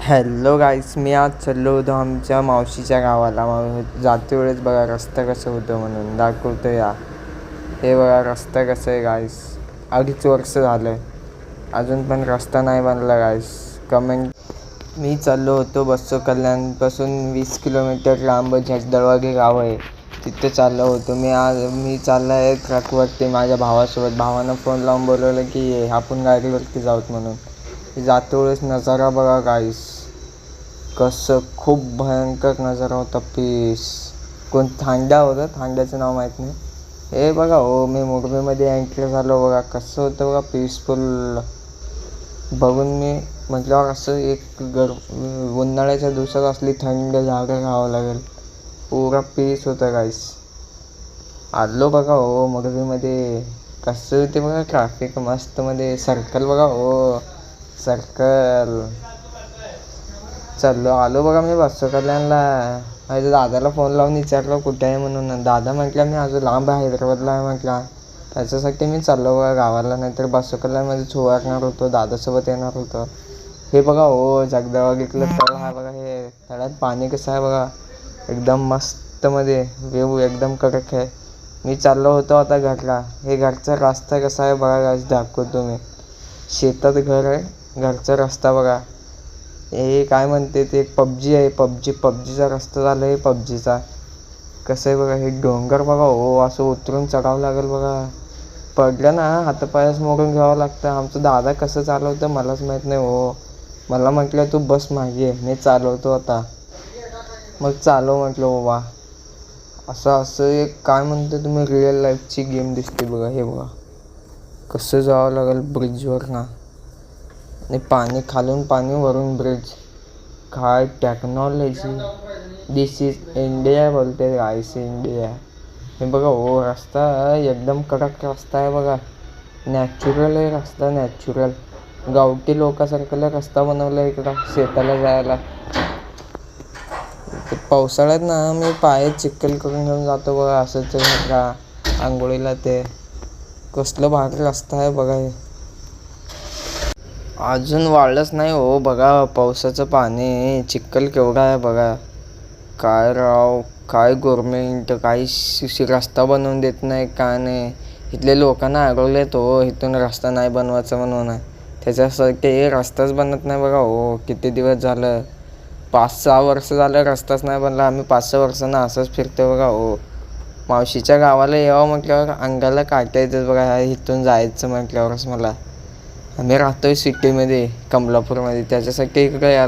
Hello गाईस, मी आज चाललो होतो आमच्या मावशीच्या गावाला. जाते वेळेस बघा रस्ता कसं होतं म्हणून दाखवतो या. हे बघा रस्ता कसं आहे गाईस. 2.5 वर्ष झालं अजून पण रस्ता नाही बनला गाईस. कमेंट. मी चाललो होतो बस्सो कल्याणपासून 20 किलोमीटर लांब दळवाघे गाव आहे, तिथे चाललो होतो. मी चाललो आहे ट्रकवरती माझ्या भावासोबत. भावानं फोन लावून बोलवलं की आपण गाडीवरती जाऊत म्हणून. जातो वेळेस नजारा बघा गाईस, कसं खूप भयंकर नजारा होता. पीस थांडा होता, थांड्याचं नाव माहीत नाही. हे बघा मी मुरबीमध्ये एंट्री झालो बघा, कसं होतं बघा पीसफुल. बघून मी म्हटल्यावर असं एक उन्हाळ्याच्या दिवसात असली थंड जागा राहावं लागेल. पुरा पीस होतं गाईस. आलो बघा मुरबीमध्ये. कसं होते बघा ट्रॅफिक मस्तमध्ये. सर्कल बघा सर्कल. आलो बघा मी बस्सो कल्याणला. माझ्या दादाला फोन लावून विचारलं कुठे आहे म्हणून. दादा म्हटलं मी अजून लांब हैदराबादला आहे म्हटला. त्याच्यासाठी मी चाललो बघा गावाला, नाहीतर बस्सो कल्याणमध्येच उभारणार होतो, दादासोबत येणार होतो. हे बघा जगदळवाघीतलं तळ आहे बघा. हे तळ्यात पाणी कसं आहे बघा, एकदम मस्तमध्ये व्ह्यू एकदम कडक आहे. मी चाललो होतो आता घरला. हे घरचा रस्ता कसा आहे बघा गाईस, दाखवतो मी. शेतात घर आहे, घरचा रस्ता बघा. हे काय म्हणते ते पबजी आहे, पबजीचा रस्ता झाला आहे पबजीचा. कसं आहे बघा. हे डोंगर बघा असं उतरून चढावं लागेल बघा. पडलं ना हातापायास मोडून घ्यावं लागतं. आमचं दादा कसं चालवतं मलाच माहीत नाही मला म्हटलं तू बस मागे, मी चालवतो आता. मग चालव म्हटलं बाबा. असं एक काय म्हणते तुम्ही रिअल लाईफची गेम दिसते बघा. हे बघा कसं जावं लागेल ब्रिजवर ना, आणि पाणी खालून पाणी वरून ब्रिज. काय टेक्नॉलॉजी. दिस इज इंडिया बोलते गाईस, इंडिया. हे बघा रस्ता एकदम कडक रस्ता आहे बघा. नॅचरल आहे रस्ता, नॅचरल. गावठी लोकांसारखा रस्ता बनवला इकडं शेताला जायला. पावसाळ्यात ना मी पाय चिखल करून घेऊन जातो बघा असंच घरला आंघोळीला. ते कसलं भारी रस्ता आहे बघा. हे अजून वाढलंच नाही बघा पावसाचं पाणी. चिखल केवढा आहे बघा. काय राव, काय गव्हर्मेंट काही रस्ता बनवून देत नाही, काय नाही. इथले लोकांना अडवलेत इथून रस्ता नाही बनवायचं म्हणून. त्याच्यासाठी रस्ताच बनत नाही बघा किती दिवस झालं. 5-6 वर्ष झालं रस्ताच नाही बनला. आम्ही 5-6 वर्षांना असंच फिरतो बघा मावशीच्या गावाला यावं म्हटल्यावर अंगाला काटा येतात बघा. इथून जायचं म्हटल्यावरच मला. आम्ही राहतोय सिटीमध्ये, कमलापूरमध्ये. त्याच्यासाठी इकडे यायला